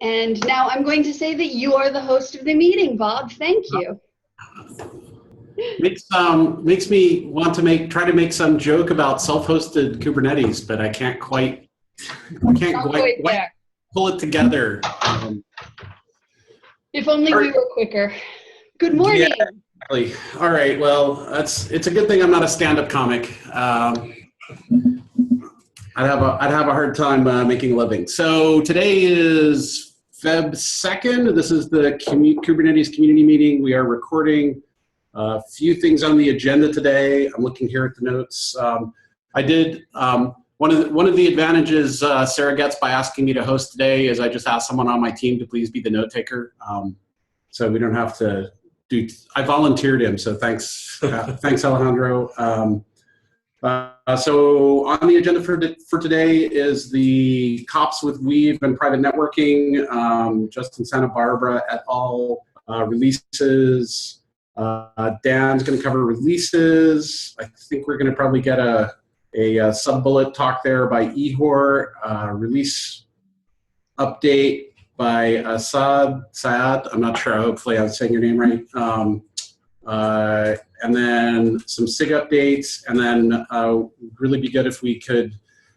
And now I'm going to say that you are the host of the meeting, Bob. Thank you. Makes me want to try to make some joke about self-hosted Kubernetes, but I can't quite pull it together. If only we were quicker. Good morning. Yeah, exactly. All right. Well, it's a good thing I'm not a stand-up comic. I'd have a hard time making a living. So today is Feb 2nd. This is the Kubernetes community meeting. We are recording a few things on the agenda today. I'm looking here at the notes. I did one of the advantages Sarah gets by asking me to host today is I just asked someone on my team to please be the note taker, so we don't have to do. I volunteered him, so thanks, thanks Alejandro. So on the agenda for today is the Kops with Weave and private networking, Justin Santa Barbara et al. Releases. Dan's going to cover releases. I think we're going to probably get a sub-bullet talk there by Ihor, release update by Sayad. I'm not sure. Hopefully I'm saying your name right. And then some SIG updates, and then really be good if we could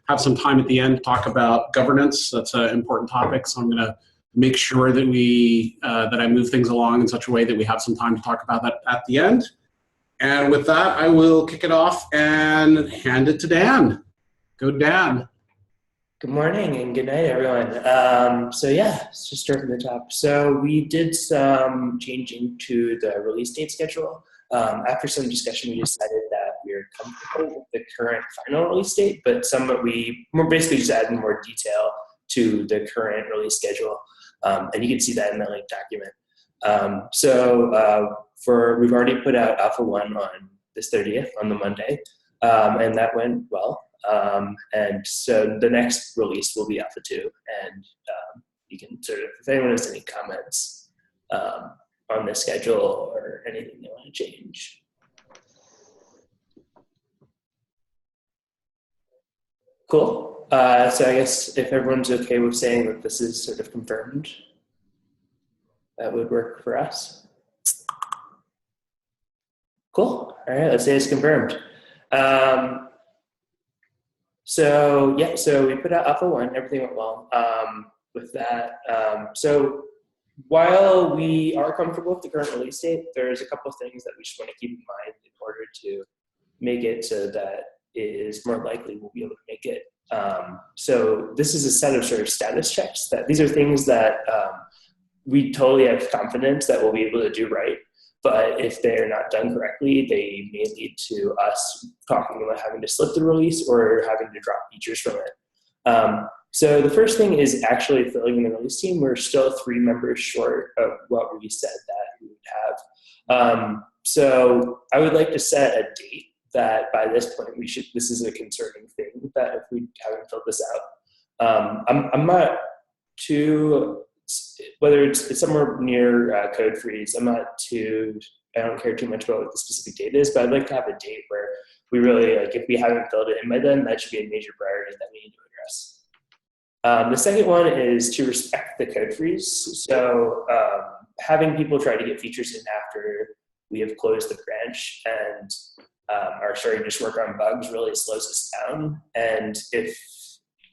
have some time at the end to talk about governance. That's an important topic, so I'm going to make sure that that I move things along in such a way that we have some time to talk about that at the end. And with that, I will kick it off and hand it to Dan. Go, Dan. Good morning and good night, everyone. So yeah, let's just start from the top. So we did some changing to the release date schedule. After some discussion, we decided that we're comfortable with the current final release date, but we're basically just adding more detail to the current release schedule. And you can see that in the link document. We've already put out Alpha 1 on this 30th, on the Monday, and that went well. And so the next release will be Alpha 2, and you can if anyone has any comments on the schedule or anything they want to change. Cool. So I guess if everyone's okay with saying that this is sort of confirmed, that would work for us. Cool. All right, let's say it's confirmed. So we put out Alpha 1, everything went well with that. So while we are comfortable with the current release date, there's a couple of things that we just want to keep in mind in order to make it so that it is more likely we'll be able to make it. So this is a set of sort of status checks that these are things that we totally have confidence that we'll be able to do right. But if they're not done correctly, they may lead to us talking about having to slip the release or having to drop features from it. So the first thing is actually filling in the release team. We're still 3 members short of what we said that we would have. So I would like to set a date that by this point this is a concerning thing, that if we haven't filled this out. I'm not too, whether it's somewhere near code freeze, I don't care too much about what the specific date is, but I'd like to have a date where we really, if we haven't filled it in by then, that should be a major priority that we need to address. The second one is to respect the code freeze. So having people try to get features in after we have closed the branch and are starting to just work on bugs really slows us down. And if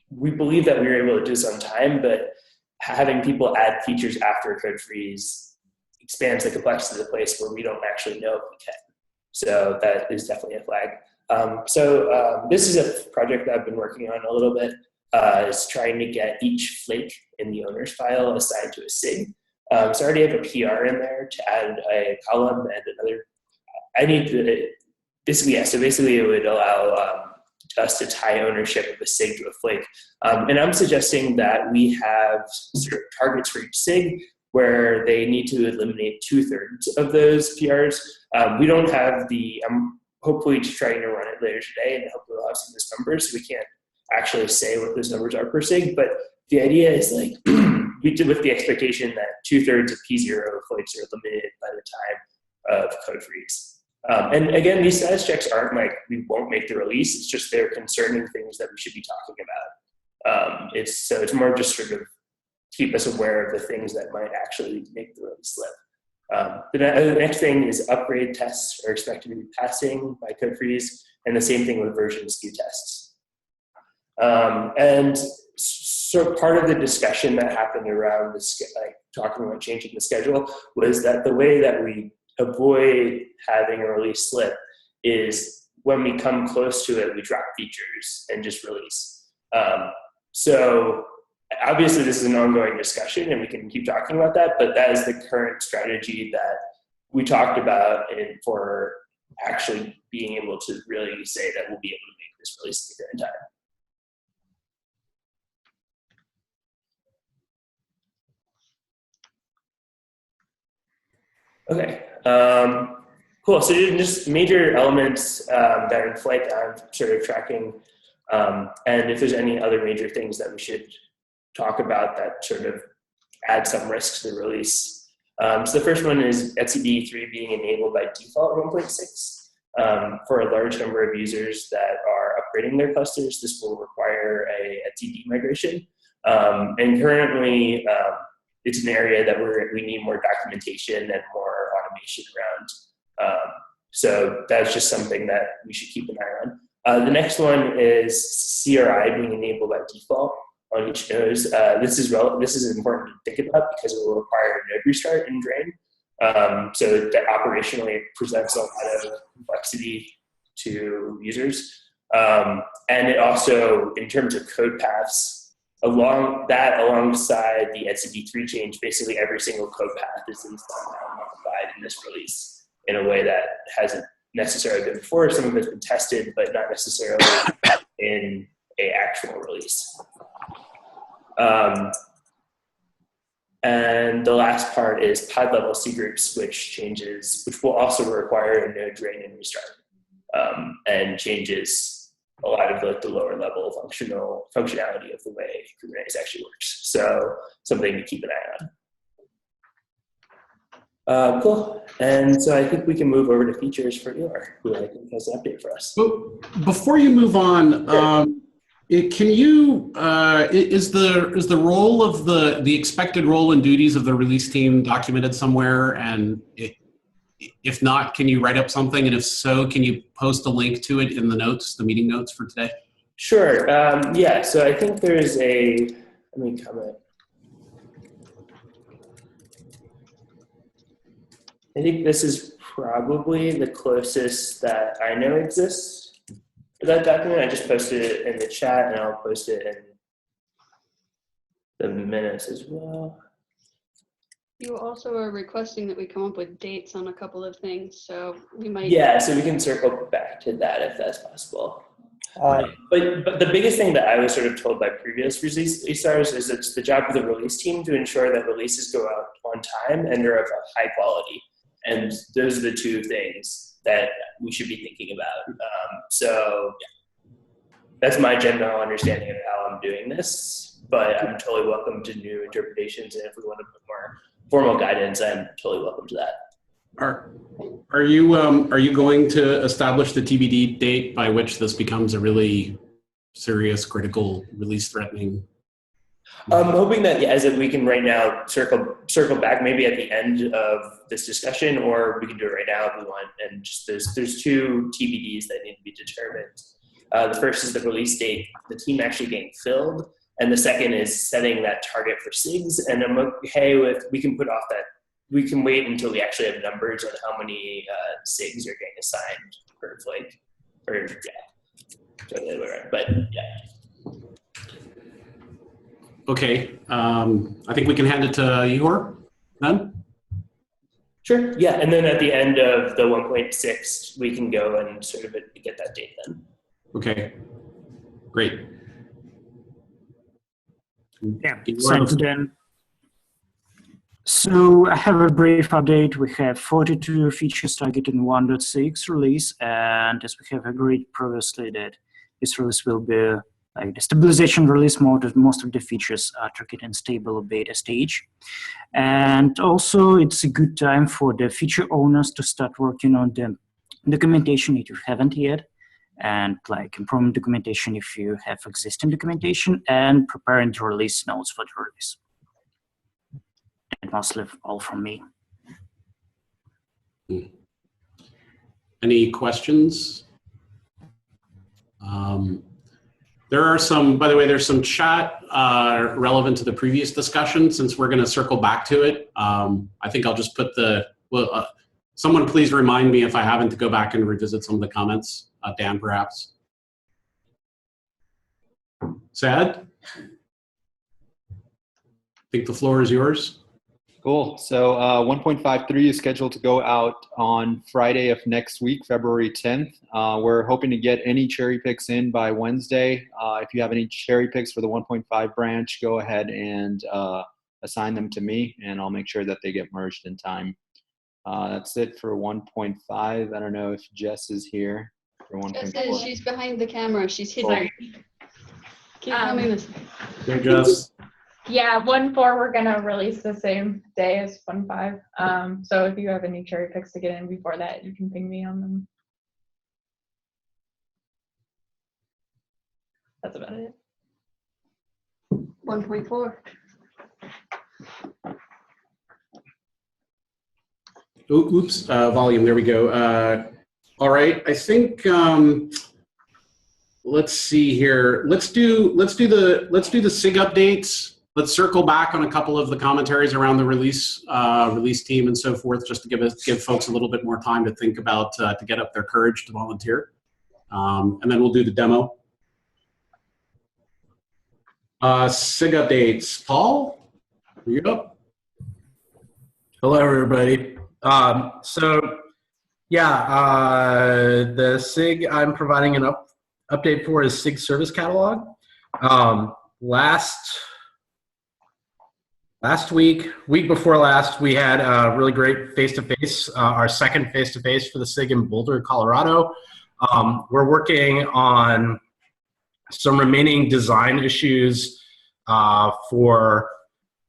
we believe that we were able to do this on time, but having people add features after a code freeze expands the complexity to the place where we don't actually know if we can. So that is definitely a flag. This is a project that I've been working on a little bit. Is trying to get each flake in the owner's file assigned to a SIG. So I already have a PR in there to add a column and another. Basically it would allow us to tie ownership of a SIG to a flake. And I'm suggesting that we have sort of targets for each SIG where they need to eliminate 2/3 of those PRs. We don't have I'm hopefully just trying to run it later today and hopefully we'll have some of those numbers. So we can't actually say what those numbers are per SIG, but the idea is we did with the expectation that 2/3 of P0 flakes are eliminated by the time of code freeze. And again, these status checks aren't we won't make the release. It's just they're concerning things that we should be talking about. It's more just sort of keep us aware of the things that might actually make the release slip. The next thing is upgrade tests are expected to be passing by code freeze, and the same thing with version skew tests. And so part of the discussion that happened around this, like talking about changing the schedule, was that the way that we avoid having a release slip is when we come close to it, we drop features and just release. So obviously this is an ongoing discussion and we can keep talking about that, but that is the current strategy that we talked about for actually being able to really say that we'll be able to make this release at the current time. Okay, cool. So just major elements that are in flight that I'm sort of tracking, and if there's any other major things that we should talk about that sort of add some risks to the release. So the first one is etcd3 being enabled by default 1.6. For a large number of users that are upgrading their clusters, this will require a etcd migration. And currently, it's an area that we need more documentation and more automation around. So that's just something that we should keep an eye on. The next one is CRI being enabled by default on each node. This is important to think about because it will require a node restart and drain. So that operationally it presents a lot of complexity to users. And it also, in terms of code paths, alongside the etcd3 change, basically every single code path is modified in this release in a way that hasn't necessarily been before. Some of it's been tested, but not necessarily in an actual release. And the last part is pod level cgroup switch changes, which will also require a node drain and restart, and changes a lot of the lower level functionality of the way Kubernetes actually works. So something to keep an eye on. Cool. And so I think we can move over to features for Eeyore, who I think has an update for us. Well, before you move on, can you is the role of the expected role and duties of the release team documented somewhere? And if not, can you write up something? And if so, can you post a link to it in the notes, the meeting notes for today? Sure. Yeah. So I think there's let me comment. I think this is probably the closest that I know exists for that document. I just posted it in the chat, and I'll post it in the minutes as well. You also are requesting that we come up with dates on a couple of things, so we might. Yeah, so we can circle back to that if that's possible. But the biggest thing that I was sort of told by previous release stars is it's the job of the release team to ensure that releases go out on time and are of high quality. And those are the two things that we should be thinking about. So yeah, that's my general understanding of how I'm doing this, but I'm totally welcome to new interpretations. And if we want to put more formal guidance, I'm totally welcome to that. Are you going to establish the TBD date by which this becomes a really serious, critical, release threatening? I'm hoping that as we can right now circle back maybe at the end of this discussion, or we can do it right now if we want. And just there's two TBDs that need to be determined. The first is the release date, the team actually getting filled, and the second is setting that target for SIGs. And I'm okay with, we can put off that, we can wait until we actually have numbers on how many SIGs are getting assigned per flake, or yeah, totally right. But yeah. Okay, I think we can hand it to Eeyore then. Sure, yeah, and then at the end of the 1.6, we can go and sort of get that date then. Okay, great. Yeah, thanks, Dan. So I have a brief update. We have 42 features targeted in 1.6 release, and as we have agreed previously that this release will be like the stabilization release mode, most of the features are targeted in stable beta stage. And also it's a good time for the feature owners to start working on the documentation if you haven't yet, and like improving documentation if you have existing documentation, and preparing the release notes for the release. mostly all from me. Any questions? There are some, by the way, there's some chat relevant to the previous discussion. Since we're going to circle back to it, I think I'll just put someone please remind me if I haven't to go back and revisit some of the comments. Dan, perhaps. Sad? I think the floor is yours. Cool. So 1.53 is scheduled to go out on Friday of next week, February 10th. We're hoping to get any cherry picks in by Wednesday. If you have any cherry picks for the 1.5 branch, go ahead and assign them to me, and I'll make sure that they get merged in time. That's it for 1.5. I don't know if Jess is here for 1.4. She's behind the camera. She's hidden. Keep coming this way. Hey, Jess. Yeah, 1.4 we're gonna release the same day as 1.5. So if you have any cherry picks to get in before that, you can ping me on them. That's about it. 1.4. Oops, volume. There we go. All right, I think. Let's see here. Let's do the SIG updates. Let's circle back on a couple of the commentaries around the release team and so forth, just to give folks a little bit more time to think about to get up their courage to volunteer, and then we'll do the demo. SIG updates. Paul, you up? Hello, everybody. The SIG I'm providing an update for is SIG Service Catalog. Last week before last, we had a really great face-to-face, our second face-to-face for the SIG in Boulder, Colorado. We're working on some remaining design issues for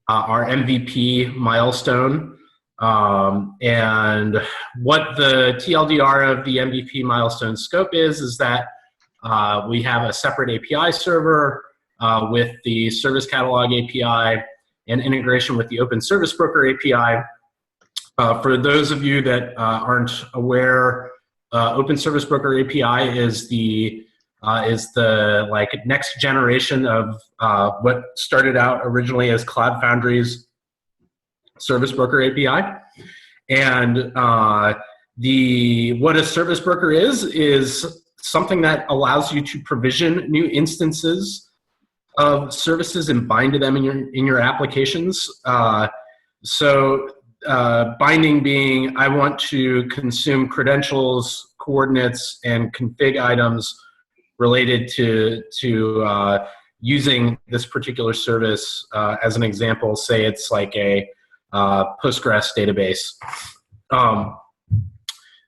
our MVP milestone. And what the TLDR of the MVP milestone scope is that we have a separate API server with the Service Catalog API and integration with the Open Service Broker API. For those of you that aren't aware, Open Service Broker API is the next generation of what started out originally as Cloud Foundry's Service Broker API. And what a Service Broker is something that allows you to provision new instances of services and bind to them in your applications. Binding being, I want to consume credentials, coordinates, and config items related to using this particular service. As an example, say it's like a Postgres database.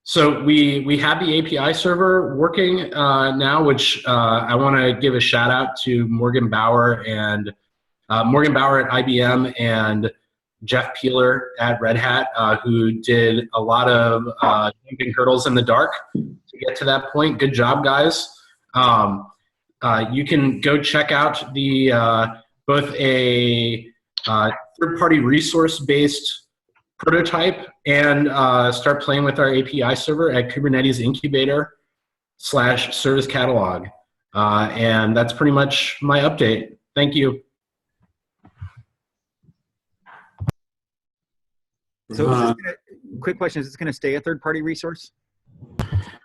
So we have the API server working now, which I want to give a shout out to Morgan Bauer at IBM and Jeff Peeler at Red Hat, who did a lot of jumping hurdles in the dark to get to that point. Good job, guys. You can go check out the both a third-party resource-based prototype and start playing with our API server at Kubernetes Incubator/Service Catalog. And that's pretty much my update. Thank you. So quick question, is this going to stay a third-party resource?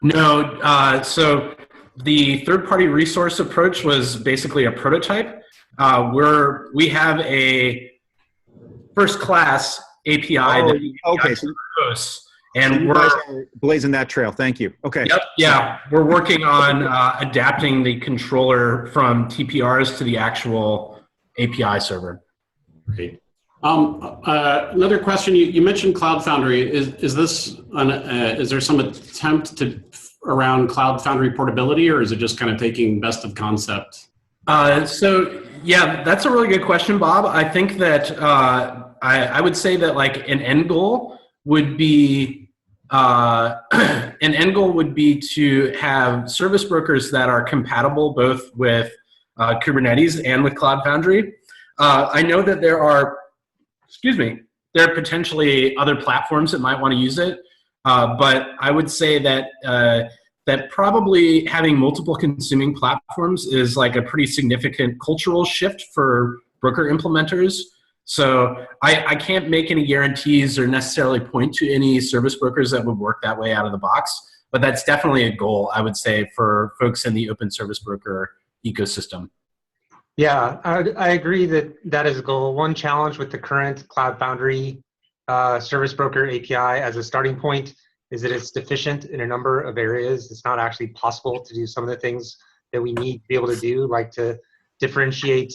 No, so the third-party resource approach was basically a prototype. We have a first-class API. Okay. And we're guys are blazing that trail. Thank you. Okay. Yep. Yeah. We're working on adapting the controller from TPRs to the actual API server. Great. Another question. You mentioned Cloud Foundry. Is there some attempt around Cloud Foundry portability, or is it just kind of taking best of concept? So yeah, that's a really good question, Bob. I think that I would say that like an end goal would be to have service brokers that are compatible both with Kubernetes and with Cloud Foundry. I know that there are there are potentially other platforms that might want to use it, but I would say that that probably having multiple consuming platforms is like a pretty significant cultural shift for broker implementers. So I can't make any guarantees or necessarily point to any service brokers that would work that way out of the box, but that's definitely a goal, I would say, for folks in the open service broker ecosystem. Yeah, I agree that that is a goal. One challenge with the current Cloud Foundry service broker API as a starting point is that it's deficient in a number of areas. It's not actually possible to do some of the things that we need to be able to do, like to differentiate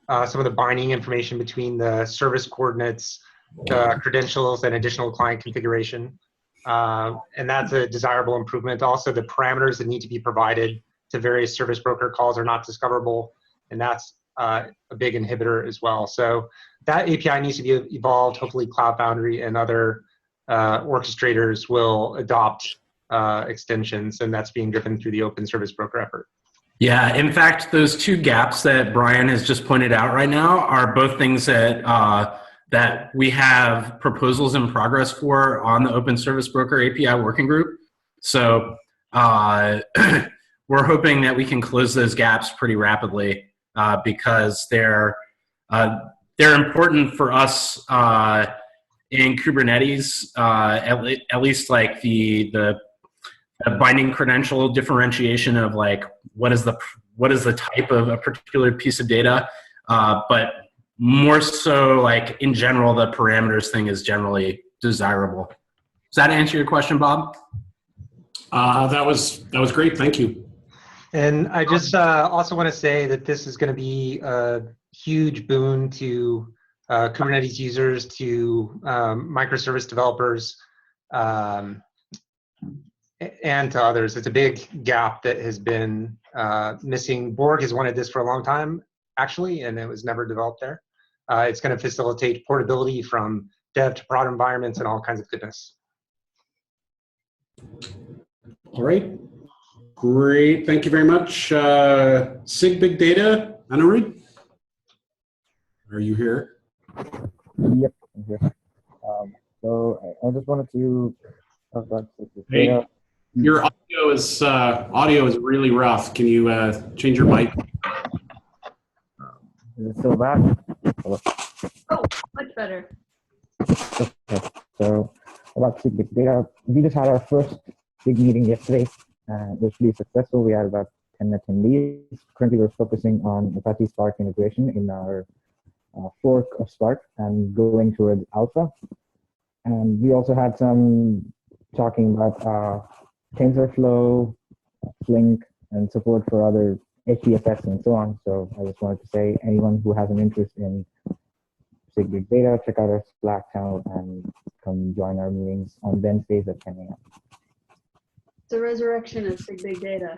some of the binding information between the service coordinates, the credentials, and additional client configuration. And that's a desirable improvement. Also, the parameters that need to be provided to various service broker calls are not discoverable, and that's a big inhibitor as well. So that API needs to be evolved. Hopefully Cloud Foundry and other orchestrators will adopt extensions, and that's being driven through the open service broker effort. Yeah, in fact, those two gaps that Brian has just pointed out right now are both things that that we have proposals in progress for on the Open Service Broker API working group. So we're hoping that we can close those gaps pretty rapidly because they're important for us in Kubernetes, at least like the binding credential differentiation of like what is the type of a particular piece of data, but more so like in general the parameters thing is generally desirable. Does that answer your question, Bob? That was great. Thank you. And I just also want to say that this is going to be a huge boon to Kubernetes users, to microservice developers, and to others. It's a big gap that has been missing. Borg has wanted this for a long time, actually, and it was never developed there. It's going to facilitate portability from dev to prod environments and all kinds of goodness. All right. Great. Thank you very much. SIG Big Data, Anirudh? Are you here? Yep, I'm here. So I just wanted to talk about SIG data. Your audio is really rough. Can you change your mic? Is it still bad? Oh, much better. Okay. So about SIG Big Data, we just had our first big meeting yesterday. It was really successful. We had about 10 attendees. Currently, we're focusing on Apache Spark integration in our fork of Spark and going towards alpha. And we also had some talking about TensorFlow, Flink, and support for other HDFS and so on. So I just wanted to say, anyone who has an interest in SIG Big Data, check out our Slack channel and come join our meetings on Wednesdays at 10 a.m. The resurrection of SIG Big Data.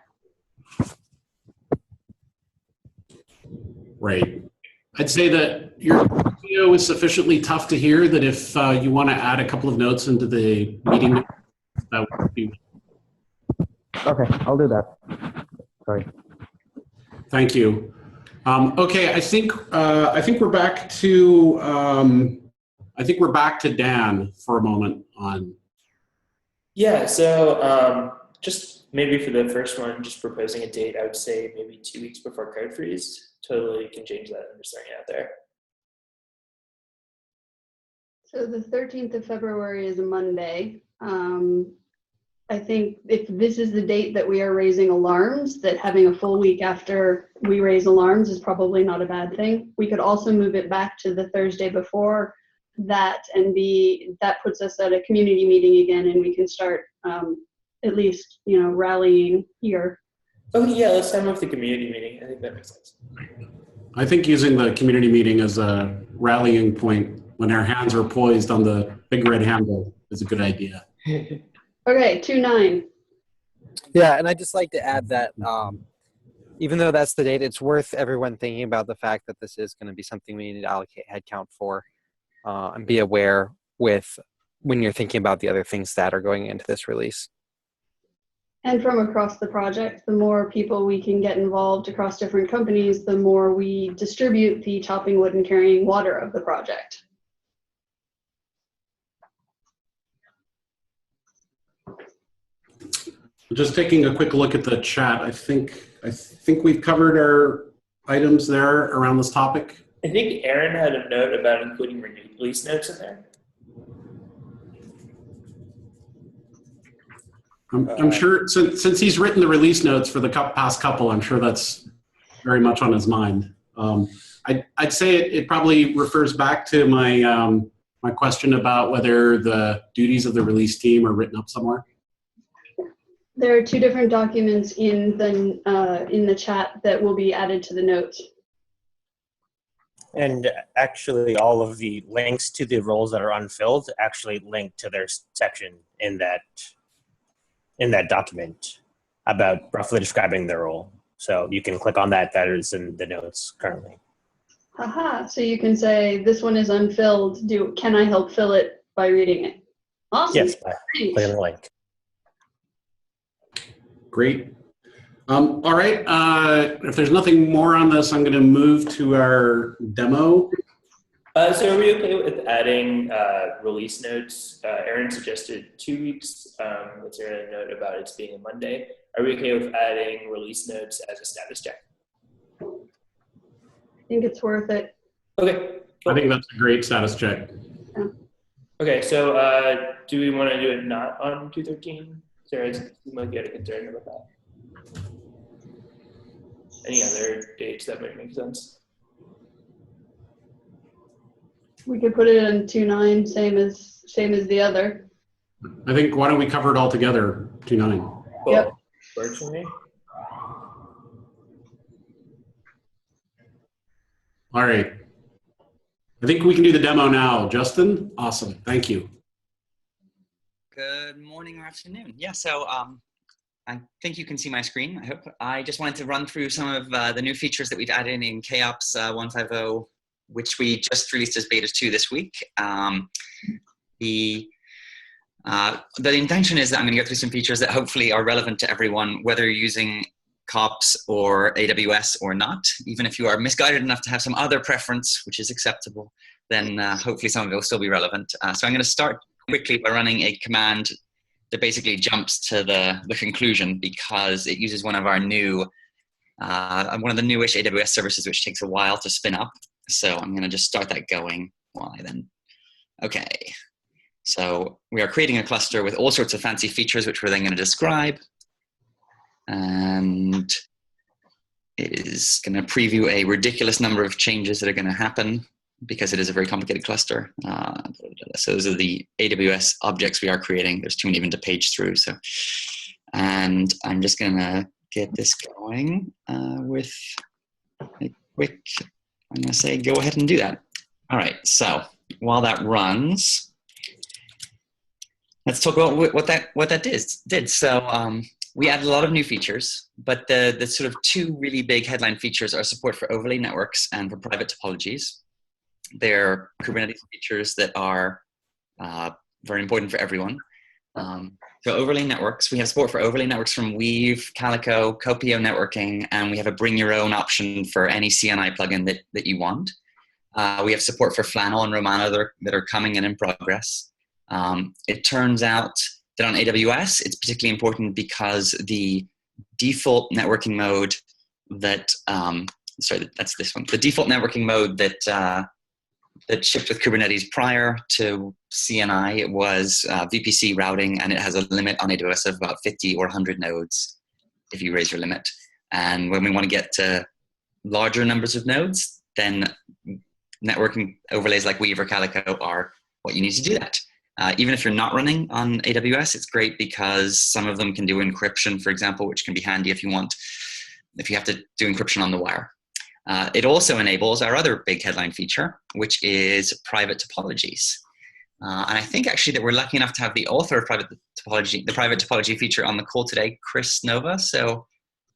Right. I'd say that your audio is sufficiently tough to hear that if you want to add a couple of notes into the meeting, that would be. Okay, I'll do that. Sorry. Thank you. Okay, I think we're back to Dan for a moment on. Yeah, so just maybe for the first one, just proposing a date, I would say maybe 2 weeks before code freeze. Totally can change that. I'm just throwing it out there. So the 13th of February is a Monday. I think if this is the date that we are raising alarms, that having a full week after we raise alarms is probably not a bad thing. We could also move it back to the Thursday before that, and that puts us at a community meeting again, and we can start at least, rallying here. Oh yeah, let's time with the community meeting. I think that makes sense. I think using the community meeting as a rallying point when our hands are poised on the big red handle is a good idea. Okay, 2/9. Yeah, and I'd just like to add that even though that's the date, it's worth everyone thinking about the fact that this is going to be something we need to allocate headcount for, and be aware when you're thinking about the other things that are going into this release. And from across the project, the more people we can get involved across different companies, the more we distribute the chopping wood and carrying water of the project. Just taking a quick look at the chat, I think we've covered our items there around this topic. I think Aaron had a note about including release notes in there. I'm sure since he's written the release notes for the past couple, I'm sure that's very much on his mind. I'd say it probably refers back to my my question about whether the duties of the release team are written up somewhere. There are 2 different documents in the chat that will be added to the notes. And actually, all of the links to the roles that are unfilled actually link to their section in that document about roughly describing their role. So you can click on that. That is in the notes currently. Aha, so you can say, this one is unfilled. Can I help fill it by reading it? Awesome. Yes, by clicking the link. Great. All right. If there's nothing more on this, I'm going to move to our demo. So are we okay with adding release notes? Aaron suggested 2 weeks. Let's hear a note about it being a Monday. Are we okay with adding release notes as a status check? I think it's worth it. Okay. I think that's a great status check. Yeah. Okay, so do we want to do it not on 2/13? Sarah, you might get a concern about that. Any other dates that might make sense? We could put it on 2/9, same as the other. I think, why don't we cover it all together, 2/9? Cool. Yep. Works for me. All right. I think we can do the demo now. Justin, awesome. Thank you. Good morning or afternoon. Yeah, so I think you can see my screen, I hope. I just wanted to run through some of the new features that we've added in Kops 150, which we just released as beta 2 this week. The intention is that I'm going to go through some features that hopefully are relevant to everyone, whether you're using Kops or AWS or not. Even if you are misguided enough to have some other preference, which is acceptable, then hopefully some of it will still be relevant. So I'm going to start quickly by running a command that basically jumps to the conclusion, because it uses one of our new, one of the newish AWS services, which takes a while to spin up. So I'm going to just start that going while I then, okay. So we are creating a cluster with all sorts of fancy features, which we're then going to describe. And it is going to preview a ridiculous number of changes that are going to happen because it is a very complicated cluster. So those are the AWS objects we are creating. There's too many even to page through. So, and I'm just going to get this going with a quick, I'm going to say, go ahead and do that. All right. So while that runs, let's talk about what that did. So we added a lot of new features, but the sort of 2 really big headline features are support for overlay networks and for private topologies. They're Kubernetes features that are very important for everyone. So overlay networks, we have support for overlay networks from Weave, Calico, Copio networking, and we have a bring your own option for any CNI plugin that you want. We have support for Flannel and Romano that are coming in progress. It turns out that on AWS, it's particularly important because the default networking mode that, sorry, that's this one. The default networking mode that shipped with Kubernetes prior to CNI was VPC routing, and it has a limit on AWS of about 50 or 100 nodes if you raise your limit. And when we want to get to larger numbers of nodes, then networking overlays like Weave or Calico are what you need to do that. Even if you're not running on AWS, it's great because some of them can do encryption, for example, which can be handy if you have to do encryption on the wire. It also enables our other big headline feature, which is private topologies. And I think actually that we're lucky enough to have the author of the private topology feature on the call today, Chris Nova. So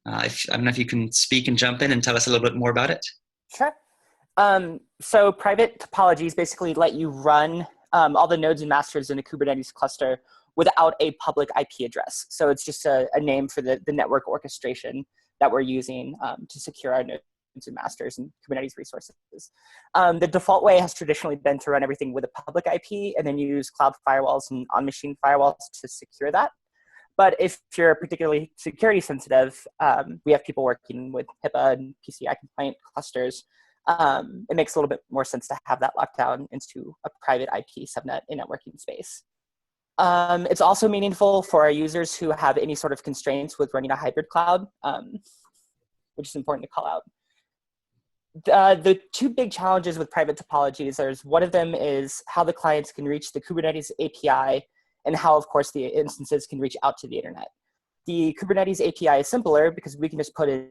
I don't know if you can speak and jump in and tell us a little bit more about it. Sure. So private topologies basically let you run all the nodes and masters in a Kubernetes cluster without a public IP address. So it's just a name for the network orchestration that we're using to secure our nodes and masters and Kubernetes resources. The default way has traditionally been to run everything with a public IP and then use cloud firewalls and on-machine firewalls to secure that. But if you're particularly security sensitive, we have people working with HIPAA and PCI compliant clusters. It makes a little bit more sense to have that locked down into a private IP subnet in networking space. It's also meaningful for our users who have any sort of constraints with running a hybrid cloud, which is important to call out. The two big challenges with private topologies one of them is how the clients can reach the Kubernetes API and how, of course, the instances can reach out to the internet. The Kubernetes API is simpler because we can just put an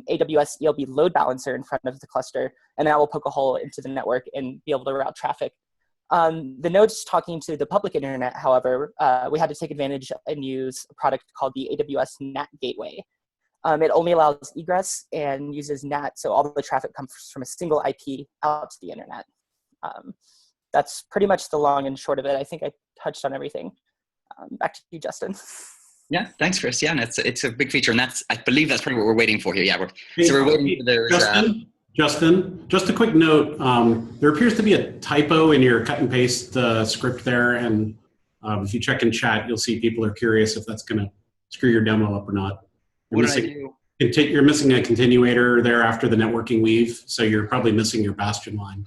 AWS ELB load balancer in front of the cluster, and that will poke a hole into the network and be able to route traffic. The nodes talking to the public internet, however, we had to take advantage and use a product called the AWS NAT Gateway. It only allows egress and uses NAT, so all the traffic comes from a single IP out to the internet. That's pretty much the long and short of it. I think I touched on everything. Back to you, Justin. Yeah, thanks, Chris. Yeah, and it's a big feature, and I believe that's probably what we're waiting for here. Yeah, we're waiting for those. Justin, just a quick note. There appears to be a typo in your cut and paste script there, and if you check in chat, you'll see people are curious if that's going to screw your demo up or not. What did I do? You're missing a continuator there after the networking weave, so you're probably missing your bastion line.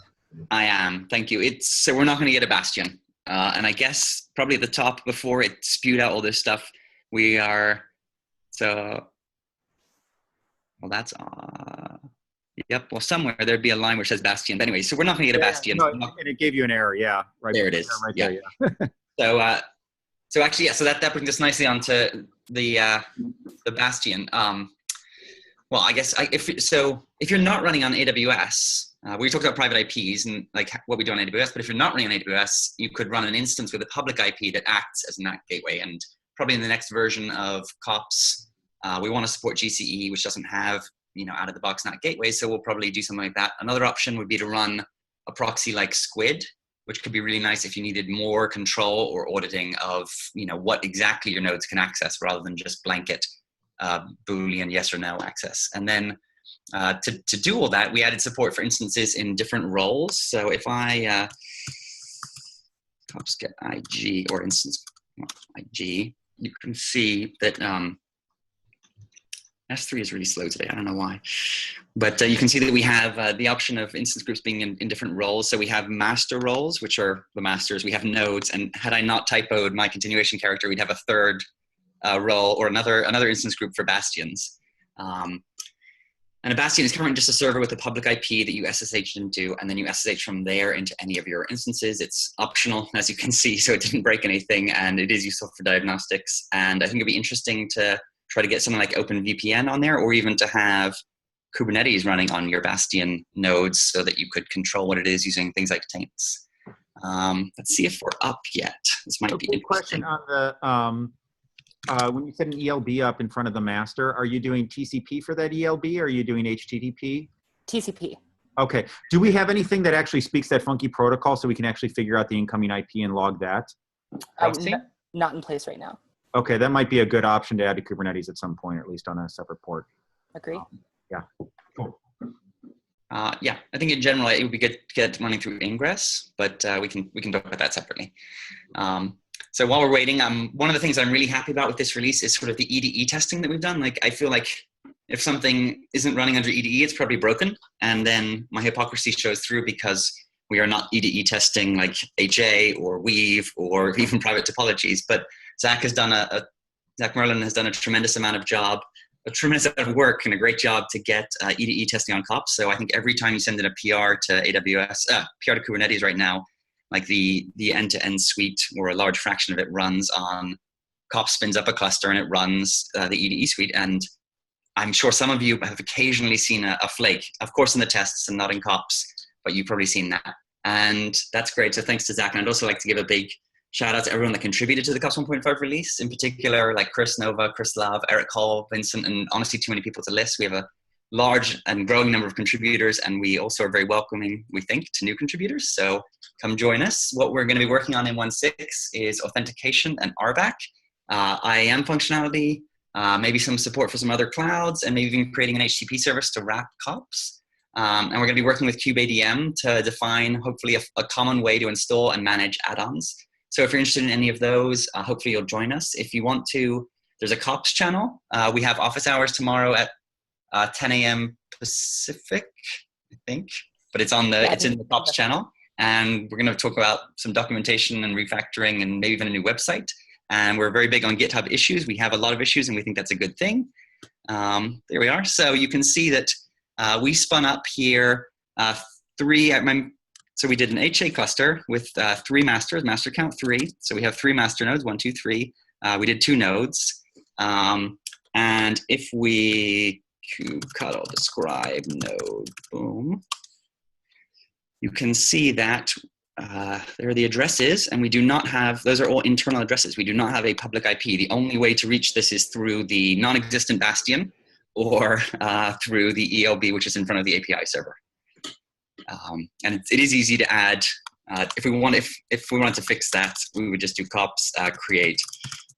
I am. Thank you. So we're not going to get a bastion, and I guess probably at the top before it spewed out all this stuff, we are. So, well, that's. Yep. Well, somewhere there'd be a line which says bastion. But anyway, so we're not going to get a bastion. No, and it gave you an error. Yeah. Right there it is. Right yeah. There, yeah. So actually, yeah. So that brings us nicely onto the bastion. Well, I guess if you're not running on AWS, we talked about private IPs and like what we do on AWS. But if you're not running on AWS, you could run an instance with a public IP that acts as a NAT gateway. And probably in the next version of Kops, we want to support GCE, which doesn't have out of the box NAT gateway. So we'll probably do something like that. Another option would be to run a proxy like Squid, which could be really nice if you needed more control or auditing of what exactly your nodes can access rather than just blanket Boolean yes or no access. And then to do all that, we added support for instances in different roles. So if I Kops get IG or instance IG, you can see that S3 is really slow today. I don't know why. But you can see that we have the option of instance groups being in different roles. So we have master roles, which are the masters. We have nodes. And had I not typoed my continuation character, we'd have a third role or another instance group for bastions. And a bastion is currently just a server with a public IP that you SSH into, and then you SSH from there into any of your instances. It's optional, as you can see, so it didn't break anything, and it is useful for diagnostics. And I think it'd be interesting to try to get something like OpenVPN on there, or even to have Kubernetes running on your bastion nodes so that you could control what it is using things like taints. Let's see if we're up yet. This might be interesting. Question on the, when you set an ELB up in front of the master, are you doing TCP for that ELB, or are you doing HTTP? TCP. Okay. Do we have anything that actually speaks that funky protocol so we can actually figure out the incoming IP and log that? Not in place right now. Okay, that might be a good option to add to Kubernetes at some point, or at least on a separate port. Agree. Yeah. Cool. Yeah, I think in general it would be good to get running through Ingress, but we can talk about that separately. So while we're waiting, one of the things I'm really happy about with this release is sort of the EDE testing that we've done. Like, I feel like if something isn't running under EDE, it's probably broken, and then my hypocrisy shows through because we are not EDE testing like HA or Weave or even private topologies. But Zach Merlin has done a tremendous amount of work and a great job to get EDE testing on Kops. So I think every time you send in a PR to PR to Kubernetes right now, like the end-to-end suite or a large fraction of it runs on Kops, spins up a cluster and it runs the EDE suite. And I'm sure some of you have occasionally seen a flake, of course in the tests and not in Kops, but you've probably seen that. And that's great. So thanks to Zach. And I'd also like to give a big shout out to everyone that contributed to the Kops 1.5 release, in particular, like Chris Nova, Chris Love, Eric Hall, Vincent, and honestly, too many people to list. We have a large and growing number of contributors, and we also are very welcoming, we think, to new contributors. So come join us. What we're going to be working on in 1.6 is authentication and RBAC, IAM functionality, maybe some support for some other clouds, and maybe even creating an HTTP service to wrap Kops. And we're going to be working with KubeADM to define, hopefully, a common way to install and manage add-ons. So if you're interested in any of those, hopefully you'll join us. If you want to There's a Kops channel. We have office hours tomorrow at 10 a.m. Pacific, I think, but it's in the Kops channel. And we're going to talk about some documentation and refactoring and maybe even a new website. And we're very big on GitHub issues. We have a lot of issues, and we think that's a good thing. There we are. So you can see that we spun up here so we did an HA cluster with 3 masters, master count 3. So we have 3 master nodes, 1, 2, 3. We did 2 nodes. And if we kubectl describe node, boom, you can see that there are the addresses, and we do not have, those are all internal addresses. We do not have a public IP. The only way to reach this is through the non-existent bastion or through the ELB, which is in front of the API server. And it is easy to add. If we wanted to fix that, we would just do Kops create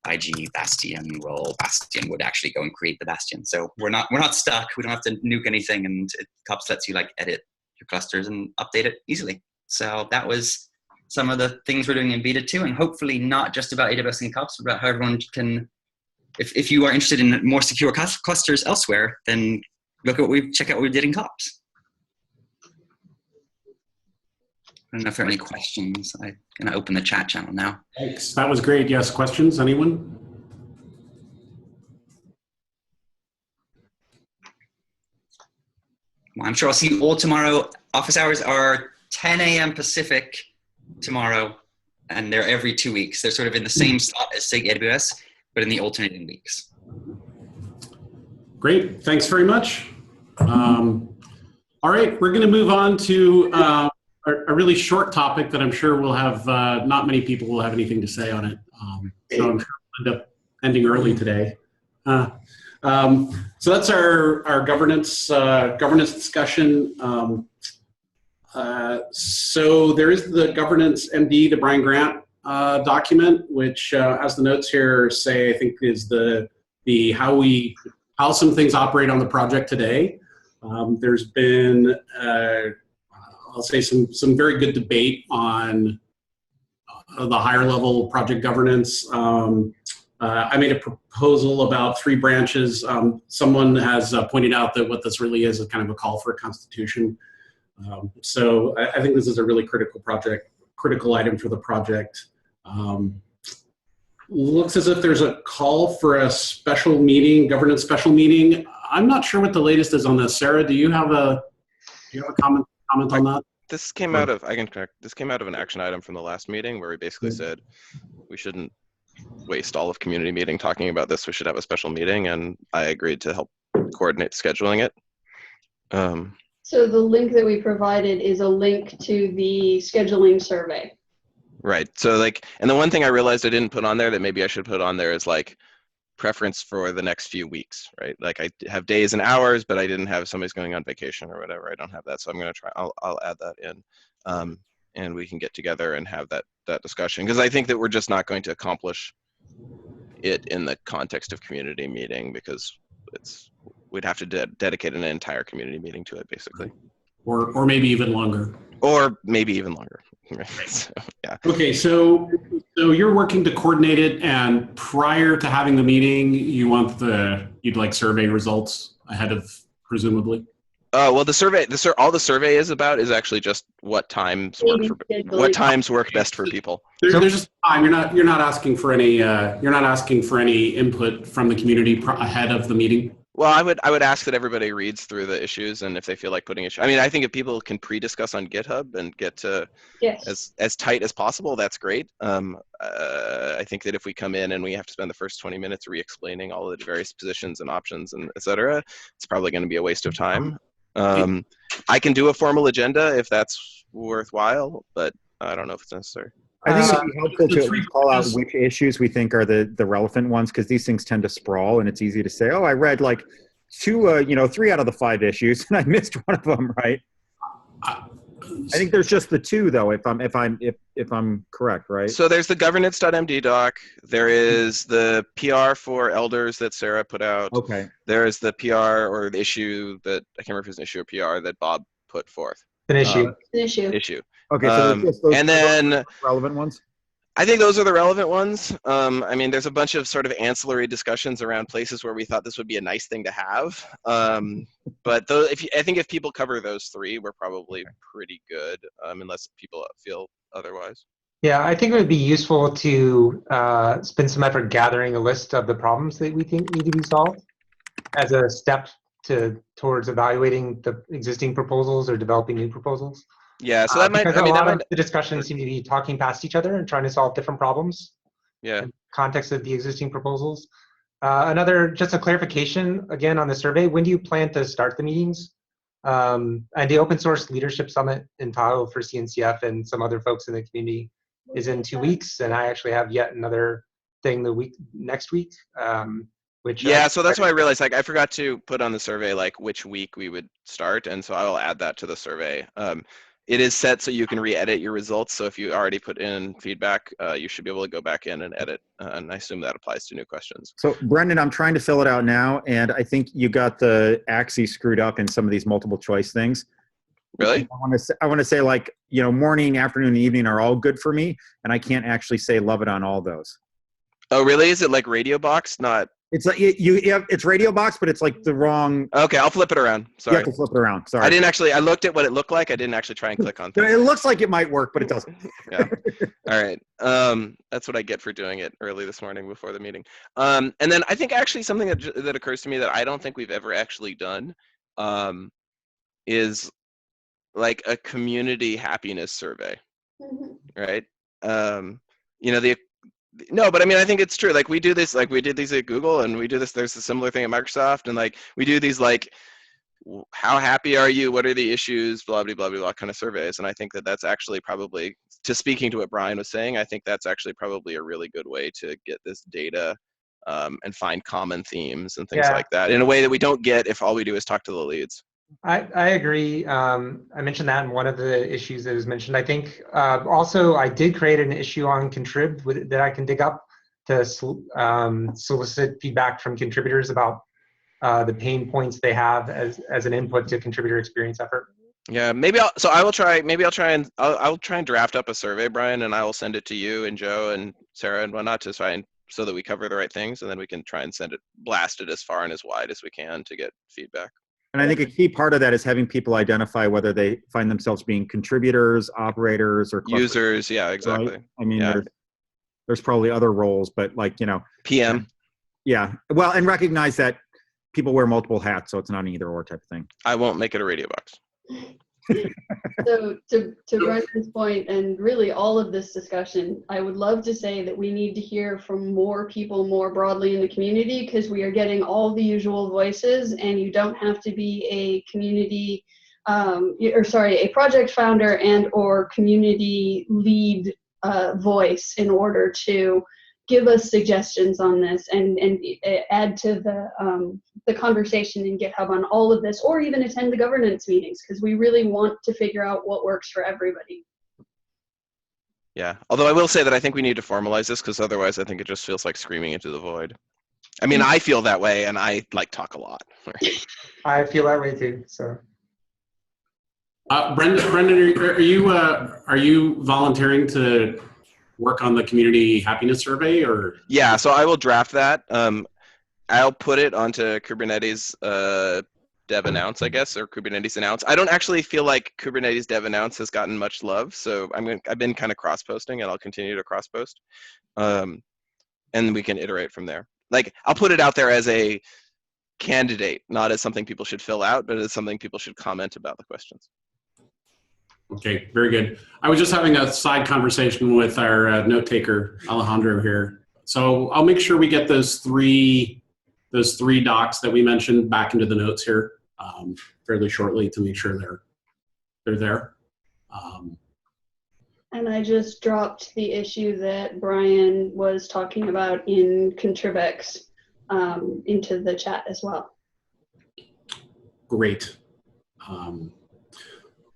IG bastion. Well, bastion would actually go and create the bastion. So we're not stuck. We don't have to nuke anything, and Kops lets you like edit your clusters and update it easily. So that was some of the things we're doing in beta 2, and hopefully not just about AWS and Kops, but about how everyone can. If you are interested in more secure clusters elsewhere, then check out what we did in Kops. I don't know if there are any questions. I'm going to open the chat channel now. Thanks. That was great. Yes, questions? Anyone? Well, I'm sure I'll see you all tomorrow. Office hours are 10 a.m. Pacific tomorrow, and they're every 2 weeks. They're sort of in the same slot as SIG AWS, but in the alternating weeks. Great. Thanks very much. All right, we're going to move on to a really short topic that I'm sure will have not many people will have anything to say on it. So I'm sure we'll end up ending early today. So that's our governance discussion. So there is the governance MD, the Brian Grant document, which, as the notes here say, I think is the how some things operate on the project today. There's been I'll say some very good debate on the higher level project governance. I made a proposal about 3 branches. Someone has pointed out that what this really is kind of a call for a constitution. So I think this is a really critical item for the project. Looks as if there's a call for a special meeting, governance special meeting. I'm not sure what the latest is on this. Sarah, do you have a comment on that? This came out of, I can correct, this came out of an action item from the last meeting where we basically said we shouldn't waste all of community meeting talking about this. We should have a special meeting, and I agreed to help coordinate scheduling it. So the link that we provided is a link to the scheduling survey. Right. So like, and the one thing I realized I didn't put on there that maybe I should put on there is like preference for the next few weeks, right? Like I have days and hours, but I didn't have somebody's going on vacation or whatever. I don't have that. So I'm going to try, I'll add that in, and we can get together and have that discussion. Because I think that we're just not going to accomplish it in the context of community meeting, because we'd have to dedicate an entire community meeting to it, basically. Or maybe even longer. Or maybe even longer. Right. So, yeah. Okay, so you're working to coordinate it, and prior to having the meeting, you'd like survey results ahead of, presumably. Well, all the survey is about is actually just what times work best for people. There's just time. You're not asking for any input from the community ahead of the meeting. Well, I would ask that everybody reads through the issues, and if they feel like putting issues, I mean, I think if people can pre-discuss on GitHub and get to as tight as possible, that's great. I think that if we come in and we have to spend the first 20 minutes re-explaining all of the various positions and options and et cetera, it's probably going to be a waste of time. I can do a formal agenda if that's worthwhile, but I don't know if it's necessary. I think it'd be helpful to at least call out which issues we think are the relevant ones, because these things tend to sprawl, and it's easy to say, oh, I read like 3 out of the 5 issues, and I missed one of them, right? I think there's just the 2 though, if I'm correct, right? So there's the governance.md doc. There is the PR for elders that Sarah put out. Okay. There is the PR or the issue that I can't remember if it's an issue or PR that Bob put forth. An issue. Issue. Okay, so there's just those and then relevant ones. I think those are the relevant ones. I mean, there's a bunch of sort of ancillary discussions around places where we thought this would be a nice thing to have. But I think if people cover those three, we're probably pretty good, unless people feel otherwise. Yeah, I think it would be useful to spend some effort gathering a list of the problems that we think need to be solved as a step towards evaluating the existing proposals or developing new proposals. Yeah, so that might. Because I mean, a that lot of might. the discussions seem to be talking past each other and trying to solve different problems. Yeah. In the context of the existing proposals. Just a clarification again on the survey. When do you plan to start the meetings? And the Open Source Leadership Summit entitled for CNCF and some other folks in the community is in 2 weeks, and I actually have yet another thing next week. Which Yeah, so that's why I realized I forgot to put on the survey which week we would start, and so I will add that to the survey. It is set so you can re-edit your results. So if you already put in feedback, you should be able to go back in and edit. And I assume that applies to new questions. So Brendan, I'm trying to fill it out now, and I think you got the axes screwed up in some of these multiple choice things. Really? I want to say morning, afternoon, and evening are all good for me, and I can't actually say love it on all those. Oh, really? Is it like Radio Box? Not. It's like it's Radio Box, but it's like the wrong. Okay, I'll flip it around. Sorry. You have to flip it around. Sorry. I didn't actually. I looked at what it looked like. I didn't actually try and click on things. It looks like it might work, but it doesn't. Yeah. All right. That's what I get for doing it early this morning before the meeting. And then I think actually something that occurs to me that I don't think we've ever actually done is like a community happiness survey, right? No, but I mean, I think it's true. Like we do this, like we did these at Google, and we do this. There's a similar thing at Microsoft, and like we do these like, how happy are you? What are the issues? Blah blah blah blah kind of surveys. And I think that that's actually probably, speaking to what Brian was saying, I think that's actually probably a really good way to get this data and find common themes and things like that in a way that we don't get if all we do is talk to the leads. I agree. I mentioned that in one of the issues that was mentioned. I think also I did create an issue on Contrib that I can dig up to solicit feedback from contributors about the pain points they have as an input to contributor experience effort. Yeah, I'll try and draft up a survey, Brian, and I will send it to you and Joe and Sarah and whatnot to try and so that we cover the right things, and then we can try and blast it as far and as wide as we can to get feedback. And I think a key part of that is having people identify whether they find themselves being contributors, operators, or users. Yeah, exactly. Right? I mean, there's probably other roles, but PM. Yeah. Well, and recognize that people wear multiple hats, so it's not an either or type of thing. I won't make it a Radio Box. So to Brendan's point, and really all of this discussion, I would love to say that we need to hear from more people more broadly in the community, because we are getting all the usual voices, and you don't have to be a community, a project founder and or community lead voice in order to give us suggestions on this and add to the conversation in GitHub on all of this, or even attend the governance meetings, because we really want to figure out what works for everybody. Yeah, although I will say that I think we need to formalize this, because otherwise I think it just feels like screaming into the void. I mean, I feel that way, and I talk a lot. I feel that way too. So, Brendan, are you volunteering to work on the community happiness survey, or? Yeah, so I will draft that. I'll put it onto Kubernetes dev announce, I guess, or Kubernetes announce. I don't actually feel like Kubernetes dev announce has gotten much love, so I've been kind of cross posting, and I'll continue to cross post, and we can iterate from there. Like, I'll put it out there as a candidate, not as something people should fill out, but as something people should comment about the questions. Okay, very good. I was just having a side conversation with our note taker, Alejandro, here. So I'll make sure we get those three docs that we mentioned back into the notes here fairly shortly to make sure they're there. And I just dropped the issue that Brian was talking about in Contribex into the chat as well. Great.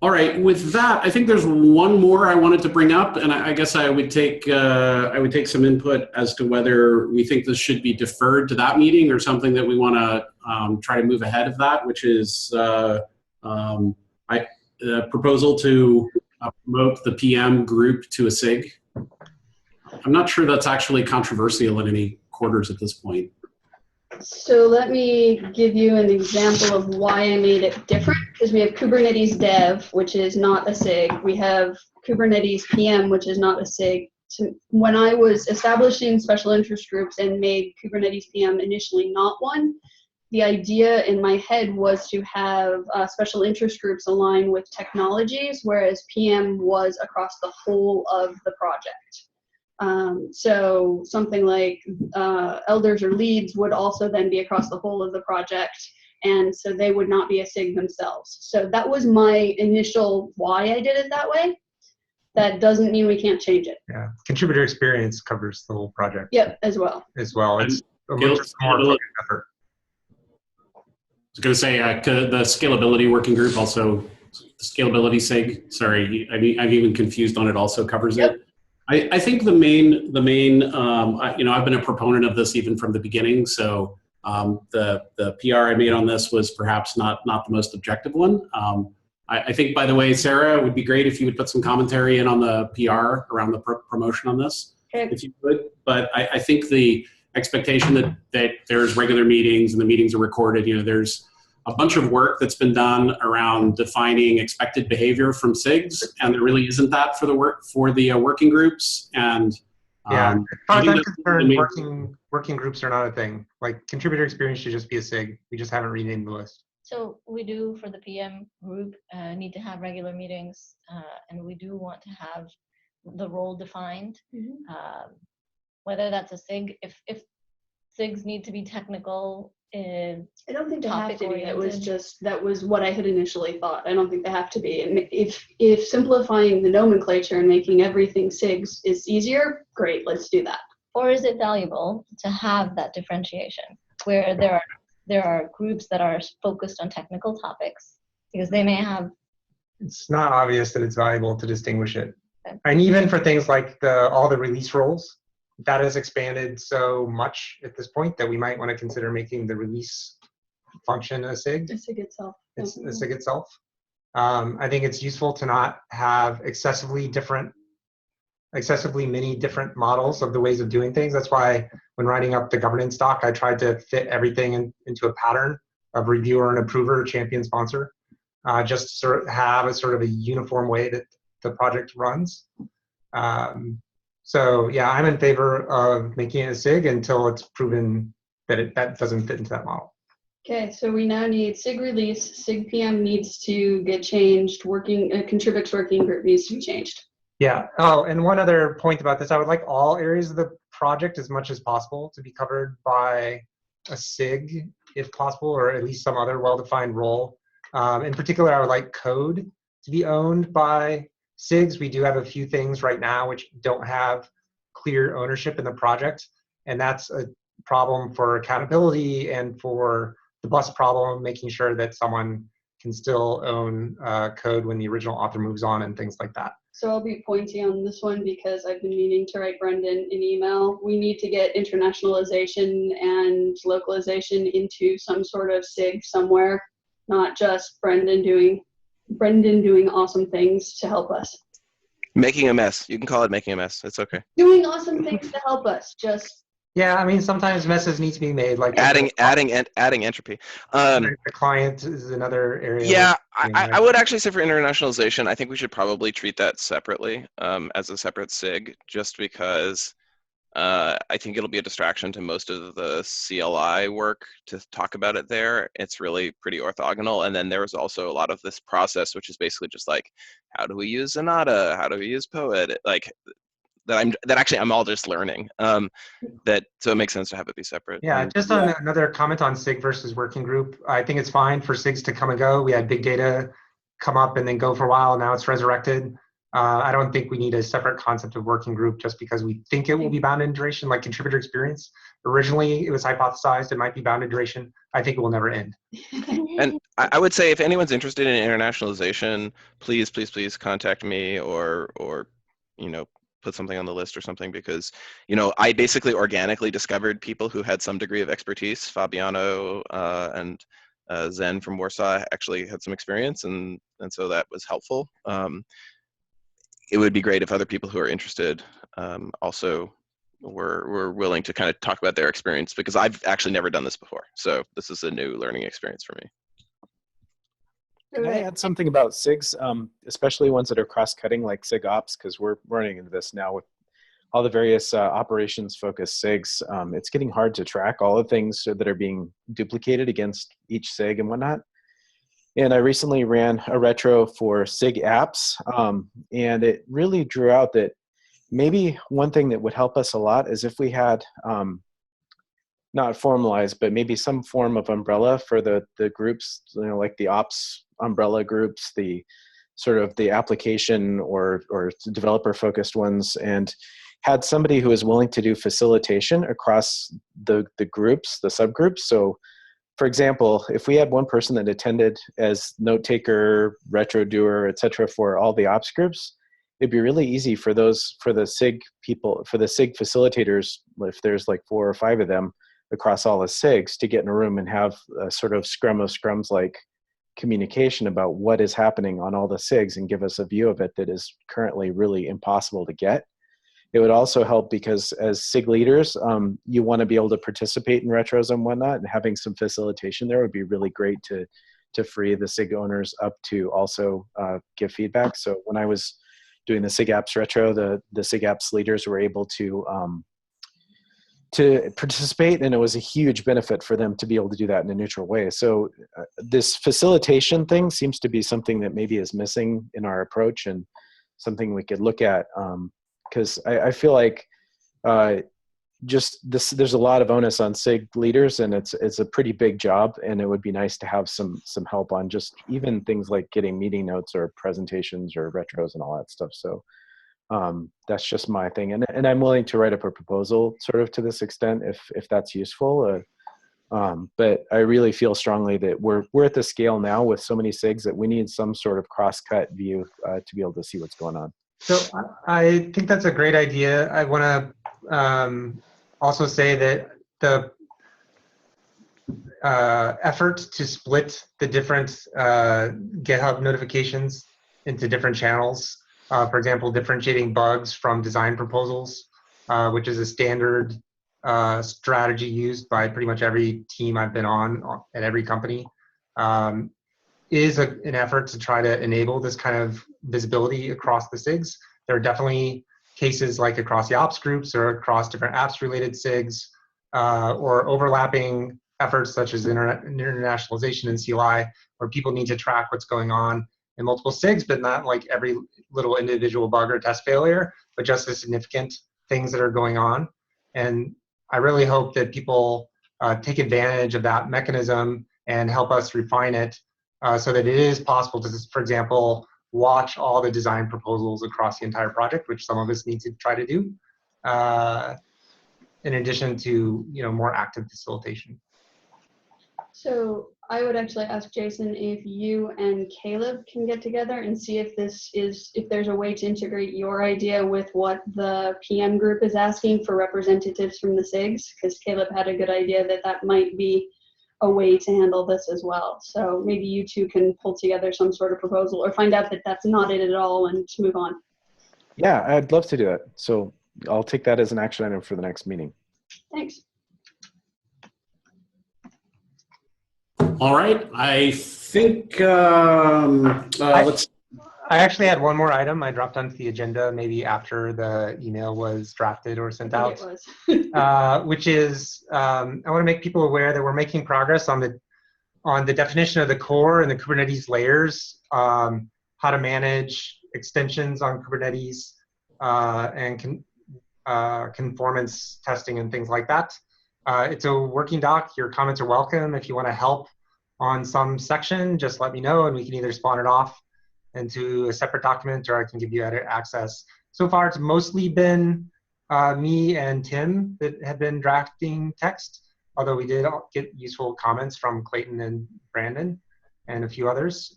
All right, with that, I think there's one more I wanted to bring up, and I guess I would take some input as to whether we think this should be deferred to that meeting or something that we want to try to move ahead of that, which is a proposal to promote the PM group to a SIG. I'm not sure that's actually controversial in any quarters at this point. So let me give you an example of why I made it different, because we have Kubernetes Dev, which is not a SIG. We have Kubernetes PM, which is not a SIG. So when I was establishing special interest groups and made Kubernetes PM initially not one, the idea in my head was to have special interest groups align with technologies, whereas PM was across the whole of the project. So something like elders or leads would also then be across the whole of the project, and so they would not be a SIG themselves. So that was my initial why I did it that way. That doesn't mean we can't change it. Yeah, contributor experience covers the whole project. Yep, as well. As well, it's a much more focused effort. I was going to say the scalability working group also, the scalability SIG. Sorry, I'm even confused on it. Also covers it. I think the main, you know, I've been a proponent of this even from the beginning. So the PR I made on this was perhaps not the most objective one. I think, by the way, Sarah, it would be great if you would put some commentary in on the PR around the promotion on this, if you would. But I think the expectation that there's regular meetings and the meetings are recorded, you know, there's a bunch of work that's been done around defining expected behavior from SIGs, and there really isn't that for the working groups. And yeah, as far as I'm concerned, working groups are not a thing. Like contributor experience should just be a SIG. We just haven't renamed the list. So we do, for the PM group, need to have regular meetings, and we do want to have the role defined. Whether that's a SIG, if SIGs need to be technical, I don't think they have to be. That was what I had initially thought. I don't think they have to be. And if simplifying the nomenclature and making everything SIGs is easier, great, let's do that. Or is it valuable to have that differentiation where there are groups that are focused on technical topics, because they may have. It's not obvious that it's valuable to distinguish it. And even for things like all the release roles, that has expanded so much at this point that we might want to consider making the release function a SIG. A SIG itself. It's a SIG itself. I think it's useful to not have excessively many different models of the ways of doing things. That's why when writing up the governance doc, I tried to fit everything into a pattern of reviewer and approver, champion, sponsor, just to sort of have a sort of a uniform way that the project runs. So yeah, I'm in favor of making it a SIG until it's proven that that doesn't fit into that model. Okay, so we now need SIG release, SIG PM needs to get changed, contributors working group needs to be changed. Yeah. Oh, and one other point about this, I would like all areas of the project as much as possible to be covered by a SIG, if possible, or at least some other well-defined role. In particular, I would like code to be owned by SIGs. We do have a few things right now which don't have clear ownership in the project, and that's a problem for accountability and for the bus problem, making sure that someone can still own code when the original author moves on and things like that. So I'll be pointy on this one because I've been meaning to write Brendan an email. We need to get internationalization and localization into some sort of SIG somewhere, not just Brendan doing awesome things to help us. Making a mess. You can call it making a mess. It's okay. Doing awesome things to help us. Yeah, I mean, sometimes messes need to be made, like adding entropy. The client is another area. Yeah, I would actually say for internationalization, I think we should probably treat that separately, as a separate SIG, just because I think it'll be a distraction to most of the CLI work to talk about it there. It's really pretty orthogonal. And then there's also a lot of this process, which is basically just like, how do we use Zanata? How do we use Poet? Like, I'm all just learning. So it makes sense to have it be separate. Yeah, just on another comment on SIG versus working group, I think it's fine for SIGs to come and go. We had big data come up and then go for a while. Now it's resurrected. I don't think we need a separate concept of working group just because we think it will be bound in duration, like contributor experience. Originally, it was hypothesized it might be bound in duration. I think it will never end. And I would say if anyone's interested in internationalization, please contact me or put something on the list or something, because I basically organically discovered people who had some degree of expertise. Fabiano and Zen from Warsaw actually had some experience, and so that was helpful. It would be great if other people who are interested also were willing to kind of talk about their experience, because I've actually never done this before. So this is a new learning experience for me. Can I add something about SIGs, especially ones that are cross-cutting like SIG Ops, because we're running into this now with all the various operations-focused SIGs. It's getting hard to track all the things that are being duplicated against each SIG and whatnot. And I recently ran a retro for SIG apps, and it really drew out that maybe one thing that would help us a lot is if we had, not formalized, but maybe some form of umbrella for the groups, like the ops umbrella groups, the sort of the application or developer focused ones, and had somebody who is willing to do facilitation across the groups, the subgroups. So for example, if we had one person that attended as note taker, retro doer, et cetera, for all the ops groups, it'd be really easy for the SIG people, for the SIG facilitators, if there's like 4 or 5 of them across all the SIGs, to get in a room and have a sort of scrum of scrums like communication about what is happening on all the SIGs and give us a view of it that is currently really impossible to get. It would also help because as SIG leaders, you want to be able to participate in retros and whatnot, and having some facilitation there would be really great to free the SIG owners up to also give feedback. So when I was doing the SIG apps retro, the SIG apps leaders were able to participate, and it was a huge benefit for them to be able to do that in a neutral way. So this facilitation thing seems to be something that maybe is missing in our approach, and something we could look at, because I feel like there's a lot of onus on SIG leaders, and it's a pretty big job, and it would be nice to have some help on just even things like getting meeting notes or presentations or retros and all that stuff. So that's just my thing, and I'm willing to write up a proposal sort of to this extent if that's useful. But I really feel strongly that we're at the scale now with so many SIGs that we need some sort of cross-cut view to be able to see what's going on. So I think that's a great idea. I want to also say that the effort to split the different GitHub notifications into different channels, for example, differentiating bugs from design proposals, which is a standard strategy used by pretty much every team I've been on at every company, is an effort to try to enable this kind of visibility across the SIGs. There are definitely cases like across the ops groups or across different apps related SIGs, or overlapping efforts such as internationalization and CLI, where people need to track what's going on in multiple SIGs, but not like every little individual bug or test failure, but just the significant things that are going on. And I really hope that people take advantage of that mechanism and help us refine it, so that it is possible to, for example, watch all the design proposals across the entire project, which some of us need to try to do, in addition to more active facilitation. So I would actually ask Jason if you and Caleb can get together and see if there's a way to integrate your idea with what the PM group is asking for representatives from the SIGs, because Caleb had a good idea that might be a way to handle this as well. So maybe you two can pull together some sort of proposal, or find out that that's not it at all and just move on. Yeah, I'd love to do it. So I'll take that as an action item for the next meeting. Thanks. All right, I think let's. I actually had one more item I dropped onto the agenda maybe after the email was drafted or sent out, which is I want to make people aware that we're making progress on the definition of the core and the Kubernetes layers, how to manage extensions on Kubernetes, and conformance testing and things like that. It's a working doc. Your comments are welcome. If you want to help on some section, just let me know, and we can either spawn it off into a separate document, or I can give you access. So far, it's mostly been me and Tim that have been drafting text, although we did get useful comments from Clayton and Brandon and a few others.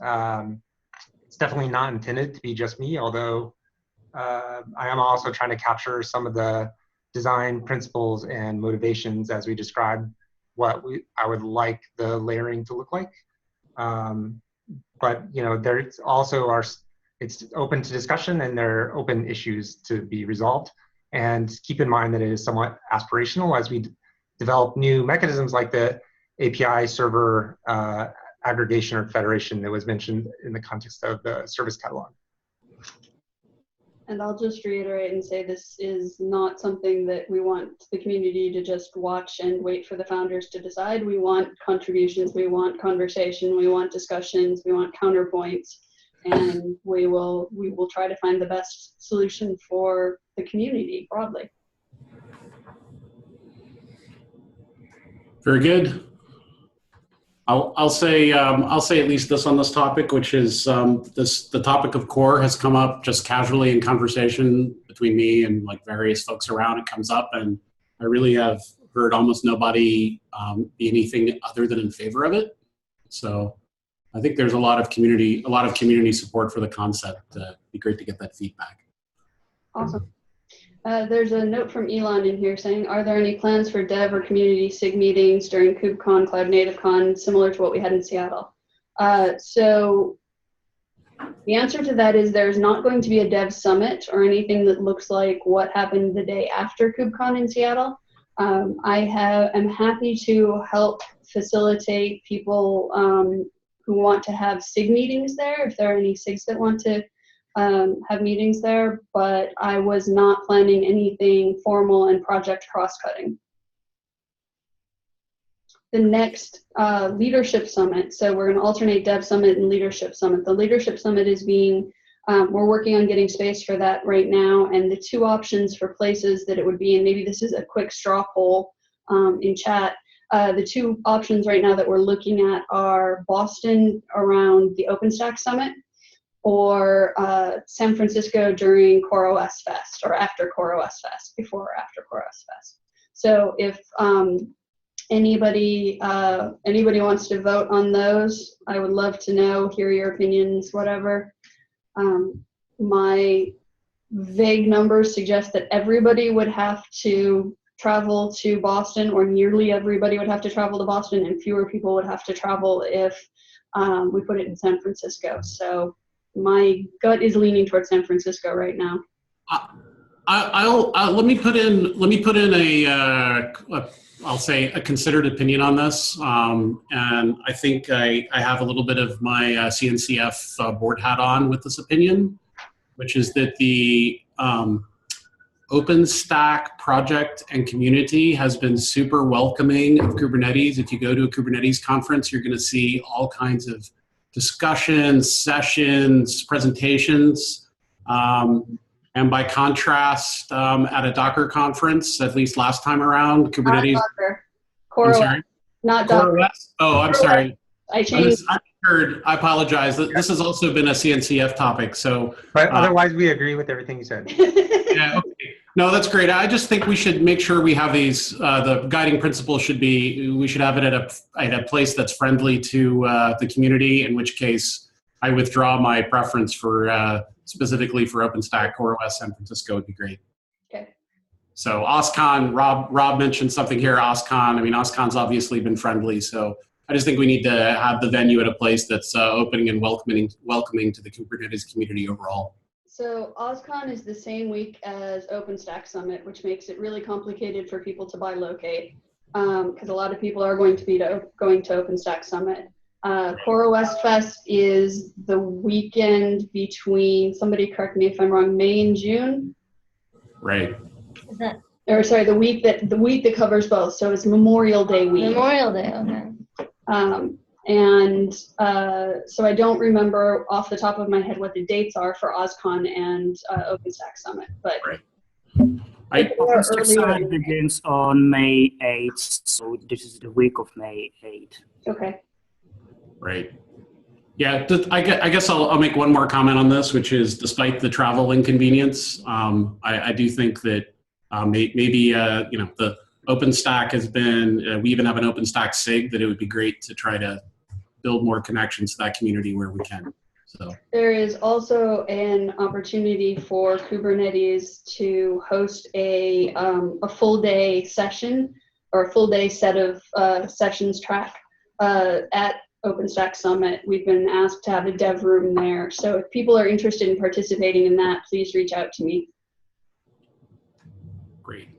It's definitely not intended to be just me, although I am also trying to capture some of the design principles and motivations as we describe what I would like the layering to look like. But there's also it's open to discussion, and there are open issues to be resolved. and keep in mind that it is somewhat aspirational as we develop new mechanisms like the API server aggregation or federation that was mentioned in the context of the service catalog. And I'll just reiterate and say this is not something that we want the community to just watch and wait for the founders to decide. We want contributions, we want conversation, we want discussions, we want counterpoints, and we will try to find the best solution for the community broadly. Very good. I'll say at least this on this topic, which is the topic of core has come up just casually in conversation between me and like various folks around. It comes up, and I really have heard almost nobody be anything other than in favor of it. So I think there's a lot of community support for the concept. It'd be great to get that feedback. Awesome. There's a note from Elon in here saying, are there any plans for dev or community SIG meetings during KubeCon, Cloud Native Con, similar to what we had in Seattle? So the answer to that is there's not going to be a dev summit or anything that looks like what happened the day after KubeCon in Seattle. I'm happy to help facilitate people who want to have SIG meetings there, if there are any SIGs that want to have meetings there, but I was not planning anything formal and project cross-cutting. The next leadership summit, so we're going to alternate Dev Summit and Leadership Summit. The Leadership Summit is being, we're working on getting space for that right now, and the two options for places that it would be, and maybe this is a quick straw poll in chat, the two options right now that we're looking at are Boston around the OpenStack Summit, or San Francisco during CoreOS Fest, or after CoreOS Fest, before or after CoreOS Fest. So if anybody wants to vote on those, I would love to know, hear your opinions, whatever. My vague numbers suggest that everybody would have to travel to Boston, or nearly everybody would have to travel to Boston, and fewer people would have to travel if we put it in San Francisco. So my gut is leaning towards San Francisco right now. Let me put in I'll say a considered opinion on this, and I think I have a little bit of my CNCF board hat on with this opinion, which is that the OpenStack project and community has been super welcoming of Kubernetes. If you go to a Kubernetes conference, you're going to see all kinds of discussions, sessions, presentations. And by contrast, at a Docker conference, at least last time around, Kubernetes. Not Docker. CoreOS. Not Docker. CoreOS? Oh, I'm sorry. I changed. I apologize. This has also been a CNCF topic. So, but otherwise, we agree with everything you said. Yeah, okay. No, that's great. I just think we should make sure we have these. The guiding principle should be we should have it at a place that's friendly to the community. In which case, I withdraw my preference for specifically for OpenStack. CoreOS San Francisco would be great. Okay. So OSCON, Rob mentioned something here. OSCON. I mean, OSCON's obviously been friendly. So I just think we need to have the venue at a place that's opening and welcoming to the Kubernetes community overall. So OSCON is the same week as OpenStack Summit, which makes it really complicated for people to buy locate, because a lot of people are going to be going to OpenStack Summit. CoreOS Fest is the weekend between, somebody correct me if I'm wrong, May and June. Right. Is that Or sorry, the week that covers both. So it's Memorial Day week. Memorial Day? Okay. So I don't remember off the top of my head what the dates are for OSCON and OpenStack Summit, but OpenStack Summit begins on May 8th, so this is the week of May 8th. Okay. Right. Yeah, I guess I'll make one more comment on this, which is despite the travel inconvenience, I do think that maybe the OpenStack has been, we even have an OpenStack SIG, that it would be great to try to build more connections to that community where we can. So there is also an opportunity for Kubernetes to host a full day session or a full day set of sessions track at OpenStack Summit. We've been asked to have a dev room there. So if people are interested in participating in that, please reach out to me. Great.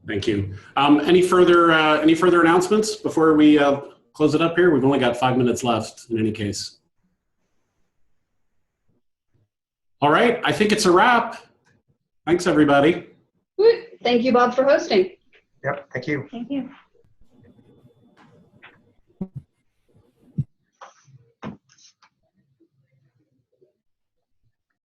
Thank you. Any further announcements before we close it up here? We've only got 5 minutes left in any case. All right, I think it's a wrap. Thanks, everybody. Thank you, Bob, for hosting. Yep, thank you. Thank you.